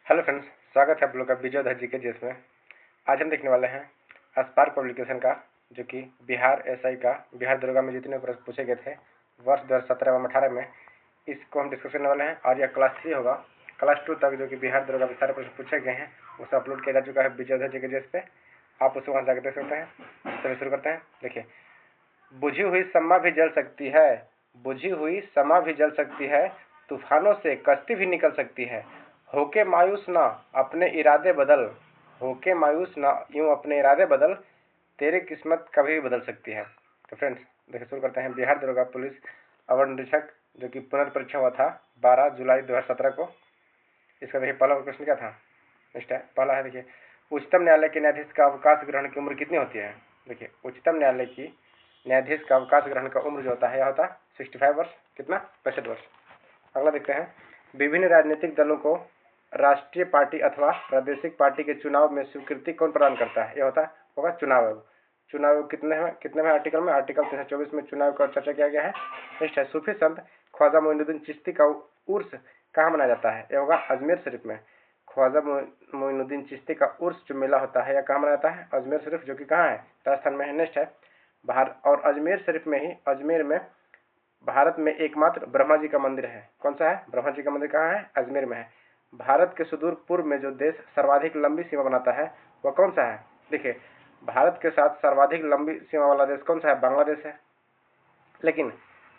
Hello friends, स्वागत है आप लोग का विजय धर जी के जिसमें आज हम देखने वाले हैं स्पार्क पब्लिकेशन का, जो कि बिहार एसआई का बिहार दरोगा में जितने प्रश्न पूछे गए थे वर्ष 2017 एवं 18 में, इसको हम डिस्कस करने वाले हैं। और यह क्लास 3 होगा। क्लास 2 तक जो कि बिहार दरोगा में सारे प्रश्न पूछे गए हैं उसे अपलोड किया जा चुका है विजय धर जी के जिस पे, आप उसे वहाँ जाकर देख सकते हैं। चलिए शुरू करते हैं। देखिए, बुझी हुई समा भी जल सकती है, बुझी हुई समा भी जल सकती है, तूफानों से कश्ती भी निकल सकती है। होके मायूस ना अपने इरादे बदल, होके मायूस ना यूं अपने इरादे बदल, तेरी किस्मत कभी भी बदल सकती है। तो फ्रेंड्स देखिए, शुरू करते हैं। बिहार दरोगा पुलिस अवर निरीक्षक जो कि पुनर्परीक्षा हुआ था 12 जुलाई 2017 को। इसका देखिए पहला प्रश्न क्या था। नेक्स्ट है, पहला है देखिए, उच्चतम न्यायालय के न्यायाधीश का अवकाश ग्रहण की उम्र कितनी होती है। देखिए, उच्चतम न्यायालय की न्यायाधीश का अवकाश ग्रहण का उम्र जो होता है यह होता है 65 वर्ष, कितना 65 वर्ष। अगला देखते हैं, विभिन्न राजनीतिक दलों को राष्ट्रीय पार्टी अथवा प्रादेशिक पार्टी के चुनाव में स्वीकृति कौन प्रदान करता है। यह होगा चुनाव आयोग। चुनाव आयोग कितने में आर्टिकल में, आर्टिकल 324 में चुनाव का चर्चा किया गया है। नेक्स्ट है, सूफी संत ख्वाजा मोइनुद्दीन चिश्ती का उर्स कहाँ मनाया जाता है। यह होगा अजमेर शरीफ में। ख्वाजा मोइनुद्दीन चिश्ती का उर्स जो मेला होता है यह कहाँ मनाया जाता है, अजमेर शरीफ, जो कि कहाँ है, राजस्थान में है। नेक्स्ट है, और अजमेर शरीफ में ही, अजमेर में भारत में एकमात्र ब्रह्मा जी का मंदिर है। कौन सा है, ब्रह्मा जी का मंदिर कहाँ है, अजमेर में है। भारत के सुदूर पूर्व में जो देश सर्वाधिक लंबी सीमा बनाता है वह कौन सा है। देखिए, भारत के साथ सर्वाधिक लंबी सीमा वाला देश कौन सा है, बांग्लादेश है। लेकिन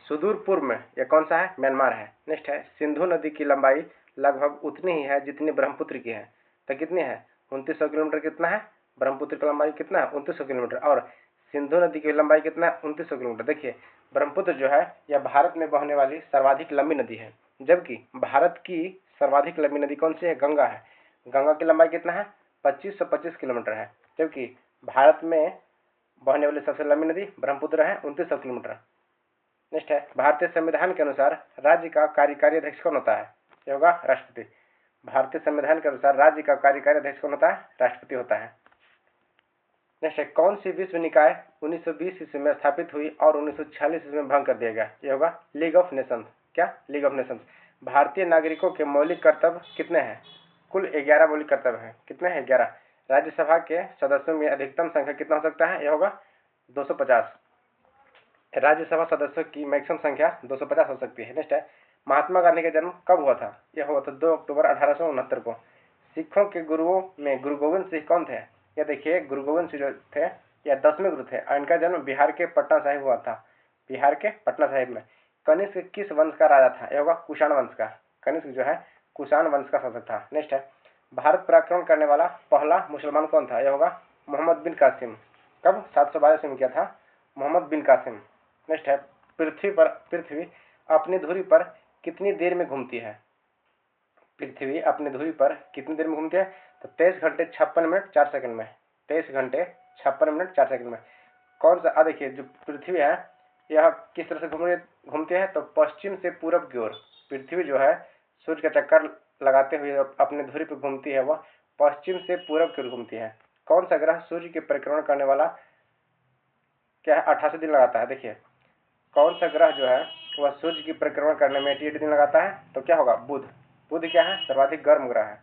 सुदूर पूर्व में यह कौन सा है, म्यांमार है। नेक्स्ट है, सिंधु नदी की लंबाई लगभग उतनी ही है जितनी ब्रह्मपुत्र की है। तो कितनी है, 2900 किलोमीटर। कितना है, ब्रह्मपुत्र की लंबाई कितना है, 2900 किलोमीटर। और सिंधु नदी की लंबाई कितना है, 2900 किलोमीटर। देखिए, ब्रह्मपुत्र जो है यह भारत में बहने वाली सर्वाधिक लंबी नदी है, जबकि भारत की सर्वाधिक लंबी नदी कौन सी है, गंगा है। गंगा की लंबाई कितना है, 2525 किलोमीटर है, जबकि भारत में बहने वाली सबसे लंबी नदी ब्रह्मपुत्र है, 2900 किलोमीटर। नेक्स्ट है, भारतीय संविधान के अनुसार राज्य का कार्यकारी अध्यक्ष कौन होता है। यह होगा राष्ट्रपति। भारतीय संविधान के अनुसार राज्य का कार्यकारी अध्यक्ष कौन होता है, राष्ट्रपति होता है। नेक्स्ट है, कौन सी विश्व निकाय 1920 ईस्वी में स्थापित हुई और 1946 ईस्वी में भंग कर दिया गया। यह होगा लीग ऑफ नेशंस। क्या, लीग ऑफ नेशंस। भारतीय नागरिकों के मौलिक कर्तव्य कितने हैं, कुल 11 मौलिक कर्तव्य हैं। कितने हैं, 11। राज्यसभा के सदस्यों में अधिकतम संख्या कितना हो सकता है, यह होगा 250। राज्यसभा सदस्यों की मैक्सिमम संख्या 250 हो सकती है। नेक्स्ट है, महात्मा गांधी का जन्म कब हुआ था। यह हुआ था 2 अक्टूबर 1869 को। सिखों के गुरुओं में गुरु गोविंद सिंह कौन थे। यह देखिए, गुरु गोविंद सिंह जो थे यह 10वें गुरु थे और इनका जन्म बिहार के पटना साहिब हुआ था। बिहार के पटना साहिब में। कनिष्क किस वंश का राजा था। यह होगा कुषाण वंश का। कनिष्क जो है कुषाण वंश का शासक था। नेक्स्ट है, भारत पर आक्रमण करने वाला पहला मुसलमान कौन था। यह होगा मोहम्मद बिन कासिम। कब, 712 ईस्वी में किया था मोहम्मद बिन कासिम। नेक्स्ट है, पृथ्वी अपनी धुरी पर कितनी देर में घूमती है। पृथ्वी अपनी धुरी पर कितनी देर में घूमती है, तो 23 घंटे 56 मिनट 4 सेकंड में। 23 घंटे 56 मिनट 4 सेकंड में। कौन सा, देखिए, जो पृथ्वी है यह किस तरह से घूमती है, तो पश्चिम से पूरब की ओर। पृथ्वी जो है सूर्य का चक्कर लगाते हुए अपने धुरी पर घूमती है, वह पश्चिम से पूरब की ओर घूमती है। कौन सा ग्रह सूर्य की परिक्रमा करने वाला क्या है, 88 दिन लगाता है। देखिए, कौन सा ग्रह जो है वह सूर्य की परिक्रमा करने में 88 दिन लगाता है, तो क्या होगा, बुध। बुध क्या है, सर्वाधिक गर्म ग्रह है।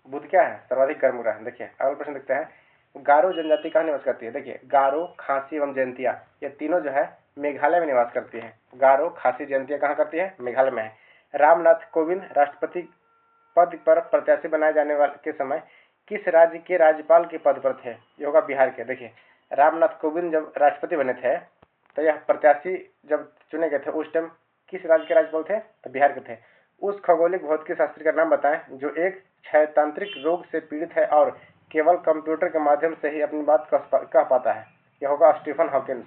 बुध क्या है, सर्वाधिक गर्म ग्रह है। देखिए, अगला प्रश्न देखते हैं, गारो जनजाति कहाँ निवास करती है। देखिए, गारो, खासी एवं जयंतिया ये तीनों जो है मेघालय में निवास करती है। गारो, खासी, जयंतिया कहाँ करती है, मेघालय में है। रामनाथ कोविंद राष्ट्रपति पद पर प्रत्याशी बनाए जाने वाले के समय किस राज्य के राज्यपाल के पद पर थे। ये होगा बिहार के। देखिए, रामनाथ कोविंद जब राष्ट्रपति बने थे तो यह प्रत्याशी जब चुने गए थे उस टाइम किस राज्य के राज्यपाल थे, तो बिहार के थे। उस खगोलिक भौतिकी शास्त्री का नाम बताएं जो एक क्षयतांत्रिक रोग से पीड़ित है और केवल कंप्यूटर के माध्यम से ही अपनी बात कह पाता है। यह होगा स्टीफन हॉकिंस।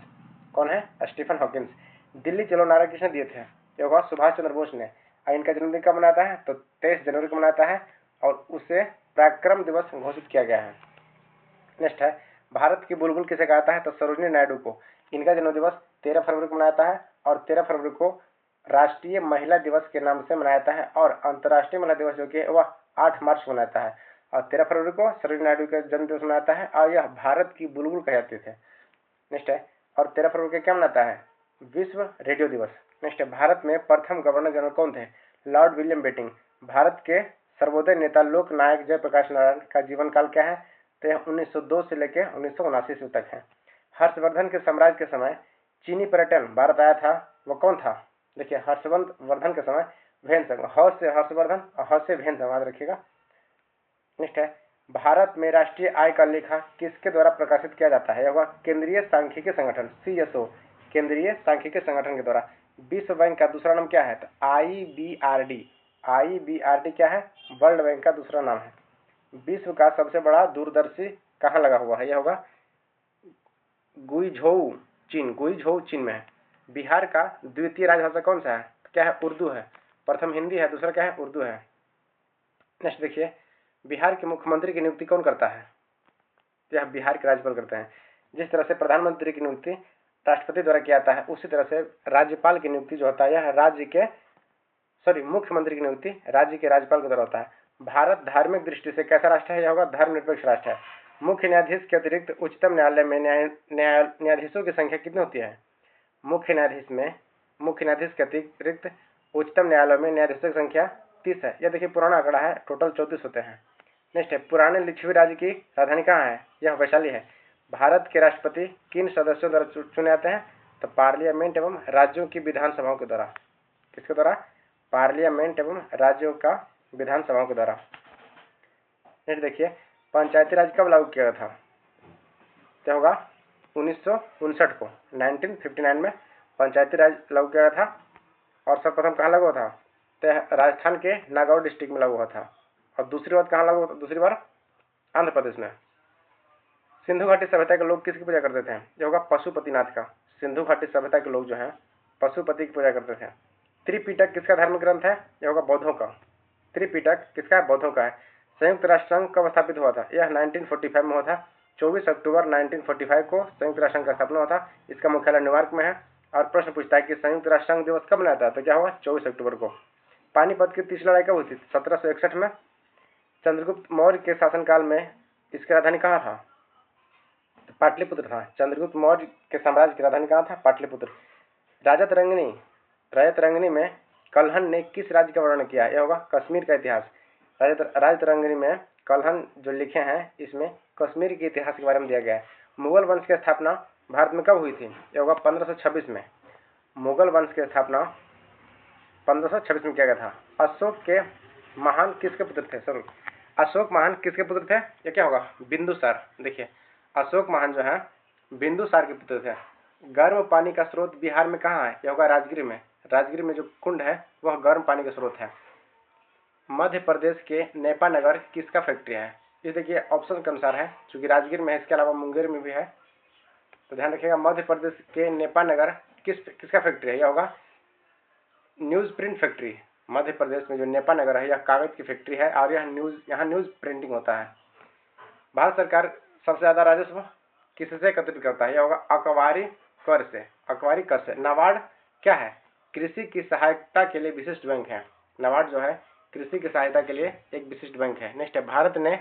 कौन है, स्टीफन हॉकिंस। दिल्ली चलो नारा किसने दिए थे। यह होगा सुभाष चंद्र बोस ने। इनका जन्मदिन कब मनाता है, तो 23 जनवरी को मनाता है और उसे पराक्रम दिवस घोषित किया गया है। नेक्स्ट है, भारत की बुलबुल किसे कहता है, तो सरोजिनी नायडू को। इनका जन्म दिवस 13 फरवरी को मनाता है और 13 फरवरी को राष्ट्रीय महिला दिवस के नाम से मनाया जाता है और अंतर्राष्ट्रीय महिला दिवस जो कि वह 8 मार्च को मनाता है। और 13 फरवरी को सरोजिनी नायडू का जन्म दिवस मनाता है और यह भारत की बुलबुल कहते थे। नेक्स्ट है, और 13 फरवरी को क्या मनाता है, विश्व रेडियो दिवस। नेक्स्ट है, भारत में प्रथम गवर्नर जनरल कौन थे, लॉर्ड विलियम बेटिंग। भारत के सर्वोदय नेता लोक नायक जयप्रकाश नारायण का जीवन काल क्या है? तो यह 1902 से लेकर 1979 ईस्वी तक है। हर्षवर्धन के साम्राज्य के समय चीनी पर्यटन भारत आया था, वो कौन था? देखिए, हर्षवर्धन के समय भेनसंग, ह से हर्षवर्धन और ह से भेनसंग याद रखिएगा। नेक्स्ट है, भारत में राष्ट्रीय आय का लेखा किसके द्वारा प्रकाशित किया जाता है? होगा केंद्रीय सांख्यिकी संगठन CSO, केंद्रीय सांख्यिकी संगठन के द्वारा। विश्व बैंक का दूसरा नाम क्या है? तो IBRD। IBRD क्या है? वर्ल्ड बैंक का दूसरा नाम है। विश्व का सबसे बड़ा दूरदर्शी कहाँ लगा हुआ है? यह होगा गुइझोउ चीन में है। बिहार का द्वितीय राजभाषा कौन सा है? क्या है? उर्दू है। प्रथम हिंदी है, दूसरा क्या है? उर्दू है। नेक्स्ट देखिए, बिहार के मुख्यमंत्री की नियुक्ति कौन करता है? यह बिहार के राज्यपाल करते हैं। जिस तरह से प्रधानमंत्री की नियुक्ति राष्ट्रपति द्वारा किया जाता है, उसी तरह से राज्यपाल की नियुक्ति जो होता है यह मुख्यमंत्री की नियुक्ति राज्य के राज्यपाल के द्वारा होता है। भारत धार्मिक दृष्टि से कैसा राष्ट्र है? यह होगा धर्मनिरपेक्ष राष्ट्र है। मुख्य न्यायाधीश के अतिरिक्त उच्चतम न्यायालय में न्यायाधीशों की संख्या कितनी होती है? मुख्य न्यायाधीश के अतिरिक्त उच्चतम न्यायालय में न्यायाधीशों की संख्या 30 है। यह देखिए पुराना आंकड़ा है, टोटल 34 होते हैं। नेक्स्ट है, पुराने लिच्छवी राज्य की राजधानी कहाँ है? यह वैशाली है। भारत के राष्ट्रपति किन सदस्यों द्वारा चुने जाते हैं? तो पार्लियामेंट एवं राज्यों की विधानसभाओं के द्वारा। किसके द्वारा? पार्लियामेंट एवं राज्यों का विधानसभाओं के द्वारा। नेक्स्ट देखिए, पंचायती राज कब लागू किया गया था? क्या होगा? 1959 को, 1959 में पंचायती राज लागू किया गया था। और सर्वप्रथम कहाँ लागू हुआ था? तो राजस्थान के नागौर डिस्ट्रिक्ट में लागू हुआ था। और दूसरी बार कहाँ लागू हुआ था? दूसरी बार आंध्र प्रदेश में। सिंधु घाटी सभ्यता के लोग किसकी पूजा करते थे? जो होगा पशुपतिनाथ का। सिंधु घाटी सभ्यता के लोग जो हैं पशुपति की पूजा करते थे। त्रिपिटक किसका धार्मिक ग्रंथ है? यह होगा बौद्धों का। त्रिपिटक किसका है? बौद्धों का है। संयुक्त राष्ट्र संघ कब स्थापित हुआ था? यह 1945 में हुआ था। 24 अक्टूबर 1945 को संयुक्त राष्ट्र संघ का स्थापना हुआ था। इसका मुख्यालय न्यूयॉर्क में है। और प्रश्न पूछता है कि संयुक्त राष्ट्र संघ दिवस कब मनाया था? तो क्या हुआ? 24 अक्टूबर को। पानीपत की तीसरी लड़ाई कब हुई थी? 1761 में। चंद्रगुप्त मौर्य के शासनकाल में इसकी राजधानी कहाँ था? तो पाटलिपुत्र था। चंद्रगुप्त मौर्य के साम्राज्य की राजधानी कहाँ था? पाटलिपुत्र। रजत रंगनी में कल्हण ने किस राज्य का वर्णन किया? यह होगा कश्मीर का इतिहास। रजत रंगनी में कल्हण जो लिखे हैं इसमें कश्मीर के इतिहास के बारे में दिया गया है। मुगल वंश की स्थापना भारत में कब हुई थी? यह होगा 1526 में। मुगल वंश की स्थापना 1526 में किया गया था। अशोक महान किसके पुत्र थे? ये क्या होगा? बिंदुसार। देखिए, अशोक महान जो है बिंदुसार के पुत्र थे। गर्म पानी का स्रोत बिहार में कहाँ है? यह होगा राजगिर में। राजगिर में जो कुंड है वह गर्म पानी का स्रोत है। मध्य प्रदेश के नेपानगर किसका फैक्ट्री है? ये देखिए ऑप्शन के अनुसार है, क्योंकि राजगिर में है, इसके अलावा मुंगेर में भी है, तो ध्यान रखिएगा। मध्य प्रदेश के नेपानगर किसका फैक्ट्री है? यह होगा news print factory. Madhya Pradesh में जो नेपानगर है यह कागज की फैक्ट्री है और यहाँ न्यूज प्रिंटिंग होता है। भारत सरकार सबसे ज्यादा राजस्व किससे एकत्रित करता है? यह होगा अकवारी कर से। नाबार्ड क्या है? कृषि की सहायता के लिए विशिष्ट बैंक है। नाबार्ड जो है कृषि की सहायता के लिए एक विशिष्ट बैंक है। नेक्स्ट है, भारत ने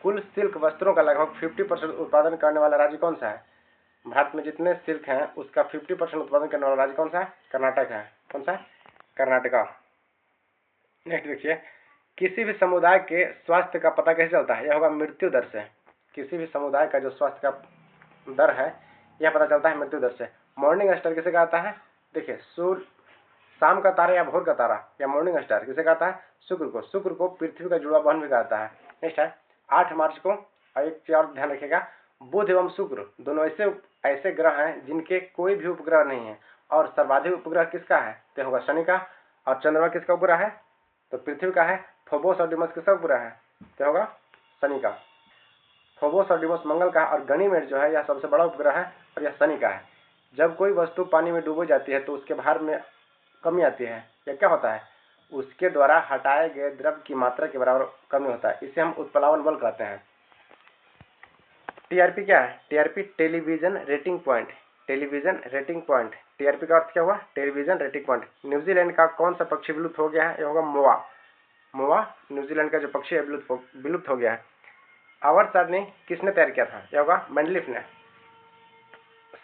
कुल सिल्क वस्त्रों का लगभग 50% उत्पादन करने वाला राज्य कौन सा है? भारत में जितने सिल्क हैं उसका 50% उत्पादन करने वाला राज्य कौन सा है? कर्नाटक है। कौन सा है? कर्नाटका। नेक्स्ट देखिए, किसी भी समुदाय के स्वास्थ्य का पता कैसे चलता है? यह होगा मृत्यु दर से। किसी भी समुदाय का जो स्वास्थ्य का दर है यह पता चलता है मृत्यु दर से। मॉर्निंग स्टार किसे कहता है? देखिए, सूर्य, शाम का तारा या भोर का तारा या मॉर्निंग स्टार किसे कहता है? शुक्र को पृथ्वी का जुड़वा बहन भी कहता है। नेक्स्ट है, 8 मार्च को, एक चीज और ध्यान रखिएगा, बुध एवं शुक्र दोनों ऐसे ग्रह हैं जिनके कोई भी उपग्रह नहीं है। और सर्वाधिक उपग्रह किसका है? तो होगा शनि का। और चंद्रमा किसका उपग्रह है? तो पृथ्वी का है। फोबोस और डिमोस किसका उपग्रह है? तो होगा शनि का। फोबोस और डिमोस मंगल का। और गनीमेड जो है यह सबसे बड़ा उपग्रह है और यह शनि का है। जब कोई वस्तु पानी में डूबो जाती है तो उसके भार में कमी आती है। यह क्या होता है? उसके द्वारा हटाए गए द्रव्य की मात्रा के बराबर कमी होता है। इसे हम उत्प्लावन बल कहते हैं। टीआरपी क्या है? TRP television rating point. TRP का अर्थ क्या हुआ? Television rating point. न्यूजीलैंड का कौन सा पक्षी विलुप्त हो गया है? यह होगा मोआ। न्यूजीलैंड का जो पक्षी है विलुप्त हो गया है। आवर्त सारणी किसने तैयार किया था? यह होगा मेंडलीफ ने।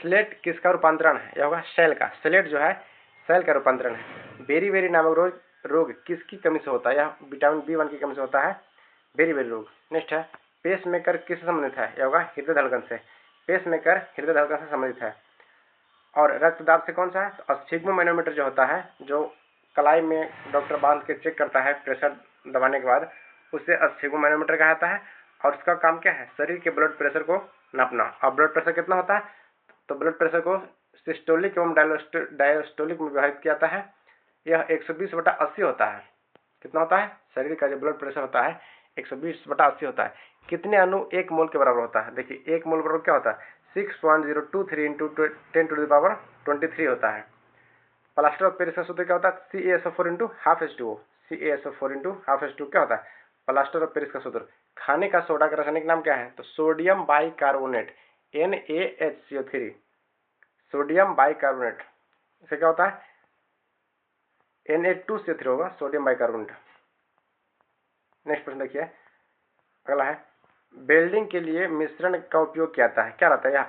स्लेट किसका रूपांतरण है? यह होगा शैल का। स्लेट जो है शैल का रूपांतरण है। बेरी नामक रोग किसकी कमी से होता है? यह विटामिन B1 की कमी से होता है, बेरी रोग। नेक्स्ट है पेस मेकर किससे संबंधित है? यह होगा हृदय धड़कन से। पेस मेकर हृदय धड़कन से संबंधित है। और रक्तदाब से कौन सा है? तो स्फिग्मोमैनोमीटर जो होता है, जो कलाई में डॉक्टर बांध के चेक करता है प्रेशर दबाने के बाद, उसे स्फिग्मोमैनोमीटर कहा जाता है। और उसका काम क्या है? शरीर के ब्लड प्रेशर को नापना। और ब्लड प्रेशर कितना होता है? तो ब्लड प्रेशर को सिस्टोलिक एवं डायस्टोलिक में विभाजित किया जाता है। यह 120/80 होता है। कितना होता है? शरीर का जो ब्लड प्रेशर होता है 120/80 होता है। कितने अणु 1 मोल के बराबर होता है? देखिए 1 मोल बराबर क्या होता है? 6.023 × 10⁻23 होता है। प्लास्टर ऑफ पेरिस का सूत्र क्या होता है? CaSO4 × ½ H2O। CaSO4 × ½ H2O क्या होता है? प्लास्टर ऑफ पेरिस का सूत्र। खाने का सोडा का रासायनिक नाम क्या है? तो sodium bicarbonate, NaHCO3। Sodium bicarbonate इसे क्या होता है? Na2CO3 होगा, सोडियम बाइकार्बोनेट। नेक्स्ट प्रश्न देखिए, अगला है वेल्डिंग के लिए मिश्रण का उपयोग किया जाता है, क्या रहता है? यह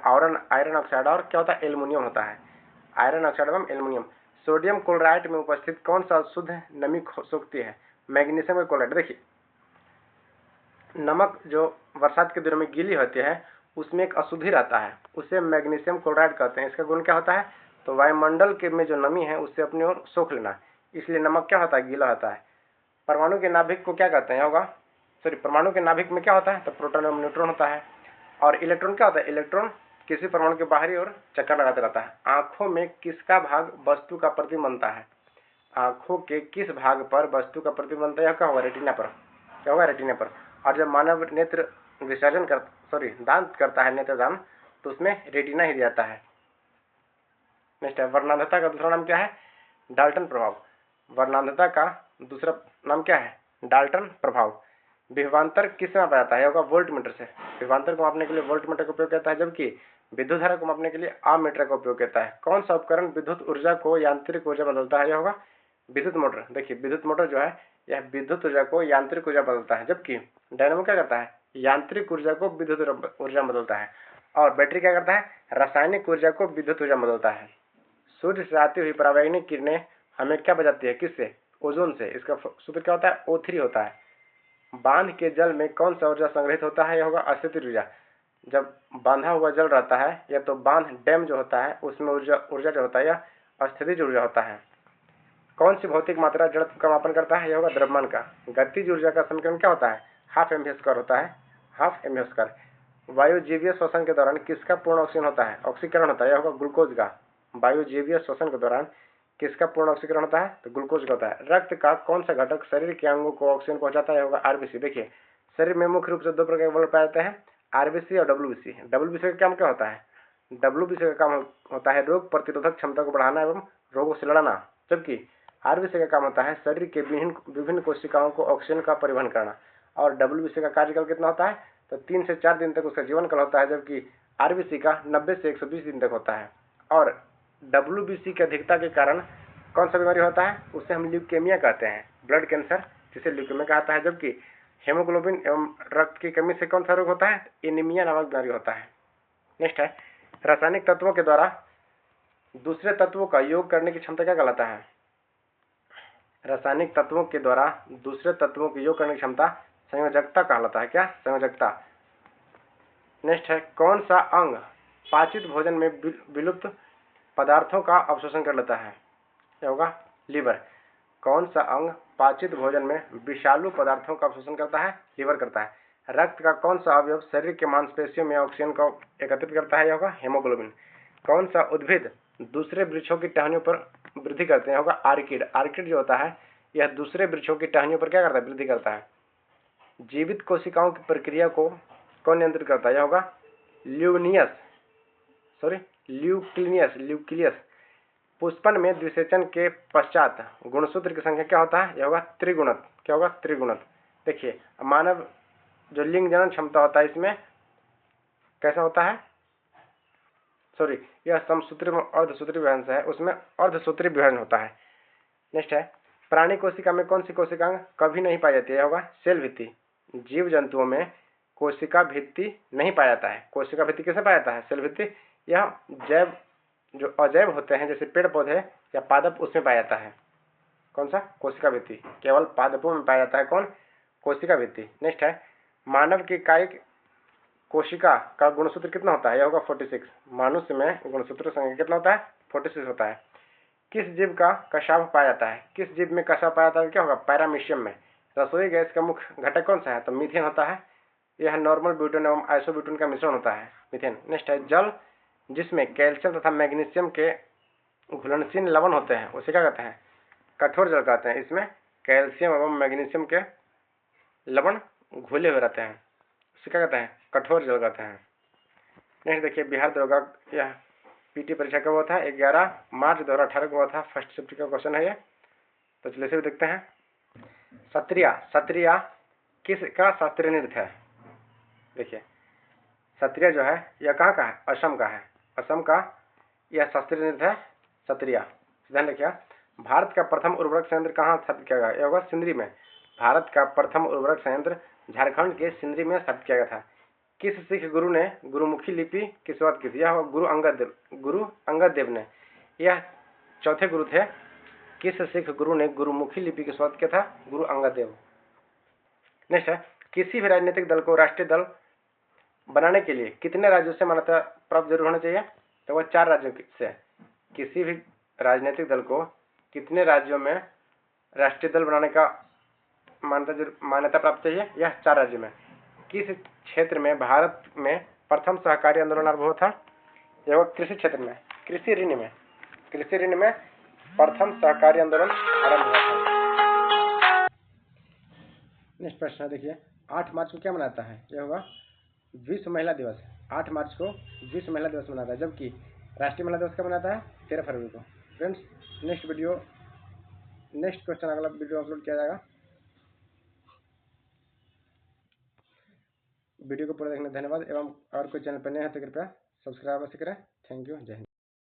आयरन ऑक्साइड और क्या होता है? एल्युमिनियम होता है। आयरन ऑक्साइड एवं एल्युमिनियम। सोडियम क्लोराइड में उपस्थित कौन सा शुद्ध नमी सोखती है? Magnesium chloride. देखिए नमक जो बरसात के दिनों में गीली होती है उसमें एक अशुद्धि रहता है, उसे मैग्नीशियम क्लोराइड कहते हैं। इसका गुण क्या होता है? तो वायुमंडल के में जो नमी है उससे अपनी ओर सोख लेना, इसलिए नमक क्या होता है? गीला होता है। परमाणु के नाभिक को क्या कहते हैं? होगा परमाणु के नाभिक में क्या होता है? तो प्रोटॉन एवं न्यूट्रॉन होता है। और इलेक्ट्रॉन क्या होता है? इलेक्ट्रॉन किसी परमाणु के बाहरी ओर चक्कर लगाते रहता है। आंखों में किसका भाग वस्तु का प्रतिबिंब बनता है? आंखों के किस भाग पर वस्तु का प्रतिबिंब बनता है? क्या होगा? रेटिना पर। क्या होगा? रेटिना पर। और जब मानव नेत्र विसर्जन दान करता है, नेत्रदान, तो उसमें रेटिना ही जाता है। नेक्स्ट है वर्णांधता का दूसरा नाम क्या है? डाल्टन प्रभाव। वर्णांधता का दूसरा नाम क्या है? डाल्टन प्रभाव। विभवांतर किससे मापा जाता है? होगा वोल्टमीटर से। विभवांतर को मापने के लिए वोल्टमीटर का उपयोग करता है, जबकि विद्युत धारा को मापने के लिए आममीटर का उपयोग करता है। कौन सा उपकरण विद्युत ऊर्जा को यांत्रिक ऊर्जा बदलता है? यह होगा विद्युत मोटर। देखिए विद्युत मोटर जो है यह विद्युत ऊर्जा को यांत्रिक ऊर्जा बदलता है, जबकि डायनामो क्या करता है? यांत्रिक ऊर्जा को विद्युत ऊर्जा बदलता है। और बैटरी क्या करता है? रासायनिक ऊर्जा को विद्युत ऊर्जा बदलता है। सूर्य से आती हुई परावैंगनिक किरणें हमें क्या बचाती है? किससे? ओजोन से। इसका सूत्र क्या होता है? O3 होता है। बांध के जल में कौन सा ऊर्जा संग्रहित होता है? यह होगा अस्थिर ऊर्जा। जब बांधा हुआ जल रहता है या तो बांध डैम जो होता है उसमें ऊर्जा जो होता है यह अस्थिर ऊर्जा होता है। कौन सी भौतिक मात्रा जड़त्व का मापन करता है? यह होगा द्रव्यमान का। गतिज ऊर्जा का समीकरण क्या होता है? ½ mv² होता है, ½ mv²। वायुजीवीय श्वसन के दौरान किसका पूर्ण ऑक्सीकरण होता है? ऑक्सीकरण होता है, यह होगा ग्लूकोज का। वायुजीवीय श्वसन के दौरान किसका पूर्ण ऑक्सीकरण होता है? तो ग्लूकोज का होता है। रक्त का कौन सा घटक शरीर के अंगों को ऑक्सीजन पहुंचाता है? होगा आरबीसी। देखिए शरीर में मुख्य रूप से 2 प्रकार के बल पाए जाते हैं, आरबीसी और डब्ल्यूबीसी। डब्ल्यूबीसी का काम क्या होता है? डब्ल्यूबीसी का काम होता है रोग प्रतिरोधक क्षमता को बढ़ाना एवं रोगों से लड़ना, जबकि आरबीसी का काम होता है शरीर के विभिन्न कोशिकाओं को ऑक्सीजन का परिवहन करना। और डब्ल्यूबीसी का कार्यकाल कितना होता है? तो 3 से 4 दिन तक उसका जीवन काल होता है, जबकि आरबीसी का 90 से 120 दिन तक होता है। और डब्ल्यूबीसी की अधिकता के कारण कौन सा बीमारी होता है? उसे हम ल्यूकेमिया कहते हैं, ब्लड कैंसर जिसे ल्यूकेमिया कहता है। जबकि हेमोग्लोबिन एवं रक्त की कमी से कौन सा रोग होता है? एनीमिया नामक बीमारी होता है। नेक्स्ट है रासायनिक तत्वों के द्वारा दूसरे तत्वों का योग करने की क्षमता क्या कहलाता है? रासायनिक तत्वों के द्वारा दूसरे तत्वों की योग करने की क्षमता संयोजकता कहलाता है। क्या? संयोजकता। नेक्स्ट है कौन सा अंग पाचित भोजन में विलुप्त पदार्थों का अवशोषण कर लेता है? क्या होगा? लीवर। कौन सा अंग पाचित भोजन में विषालु पदार्थों का अवशोषण करता है? लीवर करता है। रक्त का कौन सा अवयव शरीर के मांसपेशियों में ऑक्सीजन को एकत्रित करता है? होगा हेमोग्लोबिन। कौन सा उद्भिद दूसरे वृक्षों की टहनियों पर वृद्धि करते हैं? होगा आर्किड। आर्किड जो होता है यह दूसरे वृक्षों की टहनियों पर क्या करता है? वृद्धि करता है। जीवित कोशिकाओं की प्रक्रिया को कौन नियंत्रित करता है? यह होगा ल्यूक्लियस। पुष्पन में द्विसेचन के पश्चात गुणसूत्र की संख्या क्या होता है? यह होगा त्रिगुणित। क्या होगा? त्रिगुणित। देखिए मानव जो लिंग जनन क्षमता होता है इसमें कैसा होता है? यह समसूत्री में अर्धसूत्री विभाजन से है, उसमें अर्धसूत्री विभाजन होता है। नेक्स्ट है प्राणी कोशिका में कौन सी कोशिकांग कभी नहीं पाई जाती है? होगा सेल भित्ति। जीव जंतुओं में कोशिका भित्ति नहीं पाया जाता है। कोशिका भित्ति कैसे पाया जाता है? सेल भित्ति। यह जैव जो अजैव होते हैं जैसे पेड़ पौधे या पादप उसमें पाया जाता है। कौन सा? कोशिका भित्ति। केवल पादपों में पाया जाता है कौन? कोशिका भित्ति। नेक्स्ट है मानव की कायिक कोशिका का गुणसूत्र कितना होता है? यह होगा 46। मनुष्य में गुणसूत्र संख्या कितना होता है? 46 होता है। किस जीव का कशाभ पाया जाता है? किस जीव में कशाभ पाया जाता है? क्या होगा? पैरामीशियम में। रसोई गैस का मुख्य घटक कौन सा है? तो मीथेन होता है। यह नॉर्मल ब्यूटेन एवं आइसोब्यूटेन का मिश्रण होता है, मीथेन। नेक्स्ट है जल जिसमें कैल्शियम तथा मैग्नीशियम के घुलनशील लवण होते हैं उसे क्या कहते हैं? कठोर जल कहते हैं। इसमें कैल्शियम एवं मैग्नीशियम के लवण घुले हुए रहते हैं, उसे क्या कहते हैं? कठोर जल कहते हैं। नेक्स्ट देखिए बिहार दरोगा, यह पीटी परीक्षा कब हुआ था? 11 मार्च 2018 को हुआ था। फर्स्ट शिफ्ट का क्वेश्चन है ये, तो चलिए से भी देखते हैं। सत्रिया, सत्रिया किसका शास्त्रीय नृत्य है? देखिए सत्रिया जो है यह कहाँ का है? असम का है। असम का यह शास्त्रीय नृत्य है सत्रिया। ध्यान रखिए भारत का प्रथम उर्वरक संयंत्र कहाँ स्थापित किया गया? यह होगा सिंदरी में। भारत का प्रथम उर्वरक संयंत्र झारखंड के सिंदरी में स्थापित किया गया था। किस सिख गुरु ने गुरुमुखी लिपि की शुरुआत की थी? यह गुरु अंगद देव ने। यह चौथे गुरु थे। किस सिख गुरु ने गुरुमुखी लिपि की शुरुआत किया था? गुरु अंगद देव। नेक्स्ट है किसी भी राजनीतिक दल को राष्ट्रीय दल बनाने के लिए कितने राज्यों से मान्यता प्राप्त जरूर होना चाहिए? तो वह 4 राज्यों से। किसी भी राजनीतिक दल को कितने राज्यों में राष्ट्रीय दल बनाने का मान्यता प्राप्त चाहिए? यह 4 राज्यों में। किस क्षेत्र में भारत में प्रथम सहकारी आंदोलन आरंभ हुआ था? यह कृषि क्षेत्र में, कृषि ऋण में प्रथम सहकारी आंदोलन आरंभ हुआ था। नेक्स्ट प्रश्न देखिए 8 मार्च को क्या मनाता है? यह होगा विश्व महिला दिवस। 8 मार्च को विश्व महिला दिवस मनाता है, जबकि राष्ट्रीय महिला दिवस कब मनाता है? 13 फरवरी को। फ्रेंड्स नेक्स्ट क्वेश्चन अगला वीडियो अपलोड किया जाएगा। वीडियो को पूरा देखने धन्यवाद एवं और कोई चैनल पर नए हैं तो कृपया सब्सक्राइब अवश्य करें। थैंक यू, जय हिंद।